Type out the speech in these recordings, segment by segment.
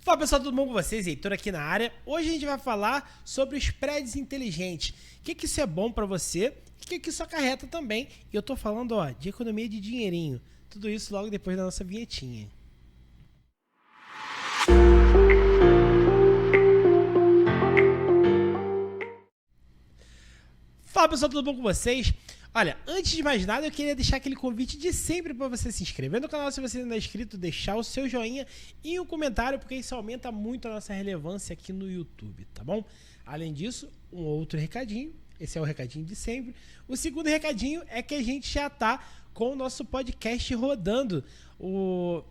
Fala pessoal, tudo bom com vocês? Heitor aqui na área. Hoje a gente vai falar sobre os prédios inteligentes. O que isso é bom para você e o que isso acarreta também. E eu tô falando de economia de dinheirinho. Tudo isso logo depois da nossa vinhetinha. Fala pessoal, tudo bom com vocês? Olha, antes de mais nada, eu queria deixar aquele convite de sempre para você se inscrever no canal se você ainda não é inscrito, deixar o seu joinha e um comentário, porque isso aumenta muito a nossa relevância aqui no YouTube, tá bom? Além disso, um outro recadinho, esse é o recadinho de sempre. O segundo recadinho é que a gente já tá com o nosso podcast rodando, o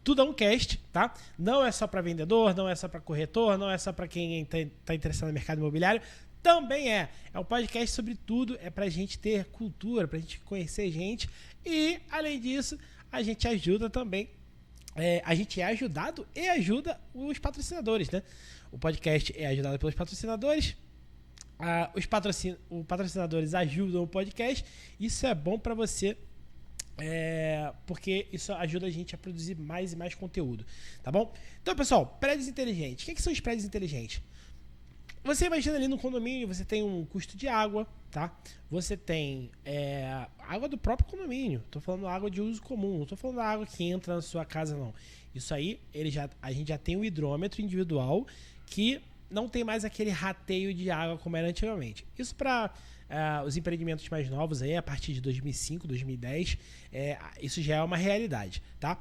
Tudãocast, tá? Não é só para vendedor, não é só para corretor, não é só para quem tá interessado no mercado imobiliário. Também é um podcast sobre tudo, é pra gente ter cultura, pra gente conhecer gente e, além disso, a gente ajuda também, a gente é ajudado e ajuda os patrocinadores, né? O podcast é ajudado pelos patrocinadores, os patrocinadores ajudam o podcast, isso é bom pra você, porque isso ajuda a gente a produzir mais e mais conteúdo, tá bom? Então, pessoal, prédios inteligentes. O que são os prédios inteligentes? Você imagina ali no condomínio, você tem um custo de água, tá? Você tem água do próprio condomínio. Tô falando água de uso comum, não tô falando água que entra na sua casa, não. Isso aí, a gente já tem um hidrômetro individual que não tem mais aquele rateio de água como era antigamente. Isso para os empreendimentos mais novos aí, a partir de 2005, 2010, isso já é uma realidade, tá?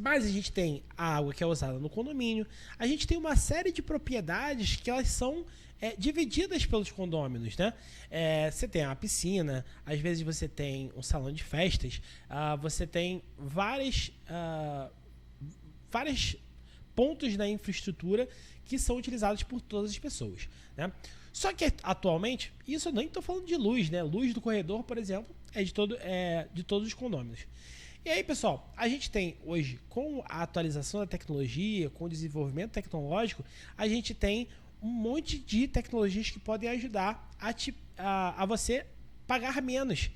Mas a gente tem a água que é usada no condomínio, a gente tem uma série de propriedades que elas são divididas pelos condôminos, né? Você tem a piscina, às vezes você tem um salão de festas, você tem vários pontos na infraestrutura que são utilizados por todas as pessoas, né? Só que atualmente, isso eu nem estou falando de luz, né? Luz do corredor, por exemplo, é de todos os condôminos. E aí, pessoal, a gente tem hoje, com a atualização da tecnologia, com o desenvolvimento tecnológico, a gente tem um monte de tecnologias que podem ajudar a você pagar menos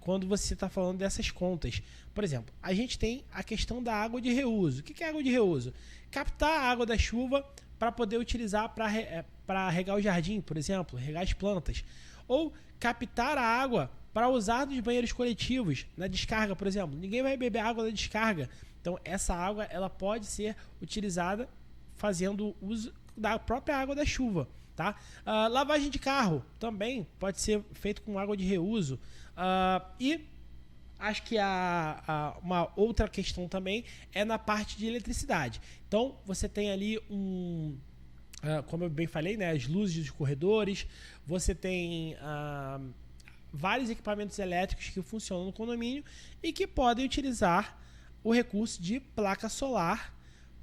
quando você está falando dessas contas. Por exemplo, a gente tem a questão da água de reuso. O que é água de reuso? Captar a água da chuva para poder utilizar para regar o jardim, por exemplo, regar as plantas. Ou captar a água para usar nos banheiros coletivos, na descarga, por exemplo. Ninguém vai beber água da descarga. Então, essa água ela pode ser utilizada fazendo uso da própria água da chuva. Tá? Lavagem de carro também pode ser feito com água de reuso. E acho que uma outra questão também é na parte de eletricidade. Então, você tem ali como eu bem falei, né, as luzes dos corredores, você tem vários equipamentos elétricos que funcionam no condomínio e que podem utilizar o recurso de placa solar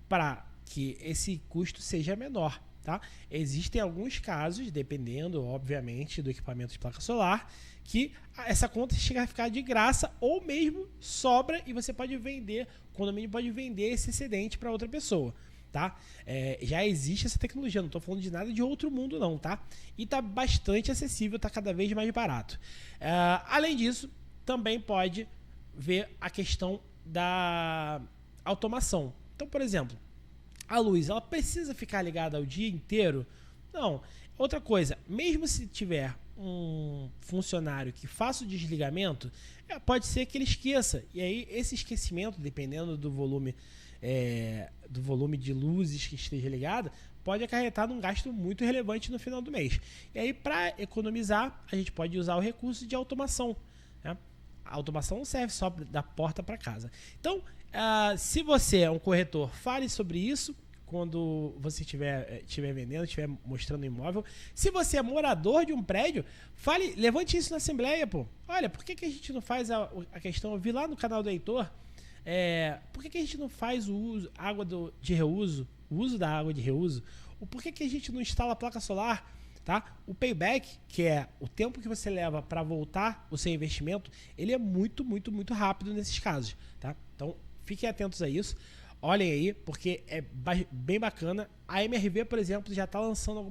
para que esse custo seja menor, tá? Existem alguns casos, dependendo, obviamente, do equipamento de placa solar, que essa conta chega a ficar de graça ou mesmo sobra e você pode vender, o condomínio pode vender esse excedente para outra pessoa. Tá? Já existe essa tecnologia, não estou falando de nada de outro mundo não, tá? E está bastante acessível, está cada vez mais barato. Além disso, também pode ver a questão da automação. Então, por exemplo, a luz, ela precisa ficar ligada o dia inteiro? Não. Outra coisa, mesmo se tiver um funcionário que faça o desligamento, pode ser que ele esqueça. E aí, esse esquecimento, dependendo do volume de luzes que esteja ligada, pode acarretar num gasto muito relevante no final do mês. E aí, para economizar, a gente pode usar o recurso de automação, né? A automação não serve só da porta para casa. Então, se você é um corretor, fale sobre isso quando você estiver vendendo, estiver mostrando o imóvel. Se você é morador de um prédio, levante isso na assembleia, pô. Olha, por que a gente não faz a questão? Eu vi lá no canal do Heitor. Por que a gente não faz o uso da água de reuso? Ou por que a gente não instala a placa solar? Tá? O payback, que é o tempo que você leva para voltar o seu investimento, ele é muito, muito, muito rápido nesses casos. Tá? Então, fiquem atentos a isso. Olhem aí, porque é bem bacana. A MRV, por exemplo, já está lançando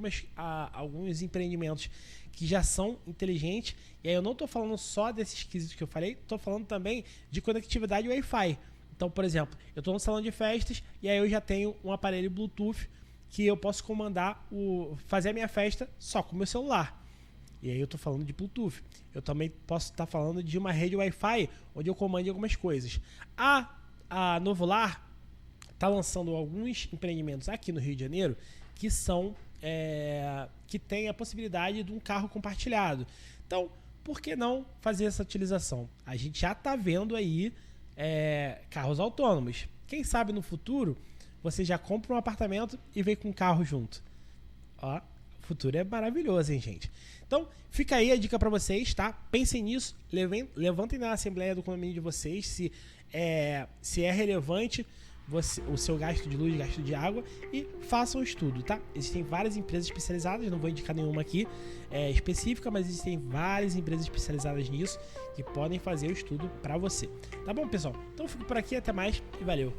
alguns empreendimentos que já são inteligentes. E aí eu não estou falando só desses quesitos que eu falei, estou falando também de conectividade Wi-Fi. Então, por exemplo, eu estou no salão de festas e aí eu já tenho um aparelho Bluetooth que eu posso comandar, fazer a minha festa só com o meu celular. E aí eu estou falando de Bluetooth. Eu também posso estar falando de uma rede Wi-Fi onde eu comando algumas coisas. A Novolar está lançando alguns empreendimentos aqui no Rio de Janeiro que são que tem a possibilidade de um carro compartilhado. Então, por que não fazer essa utilização? A gente já está vendo aí carros autônomos. Quem sabe no futuro você já compra um apartamento e vem com um carro junto. Ó, o futuro é maravilhoso, hein, gente? Então, fica aí a dica para vocês, tá? Pensem nisso, levantem na assembleia do condomínio de vocês se é relevante o seu gasto de luz, gasto de água, e façam o estudo, tá? Existem várias empresas especializadas, não vou indicar nenhuma aqui específica, mas existem várias empresas especializadas nisso que podem fazer o estudo para você. Tá bom, pessoal? Então eu fico por aqui, até mais e valeu!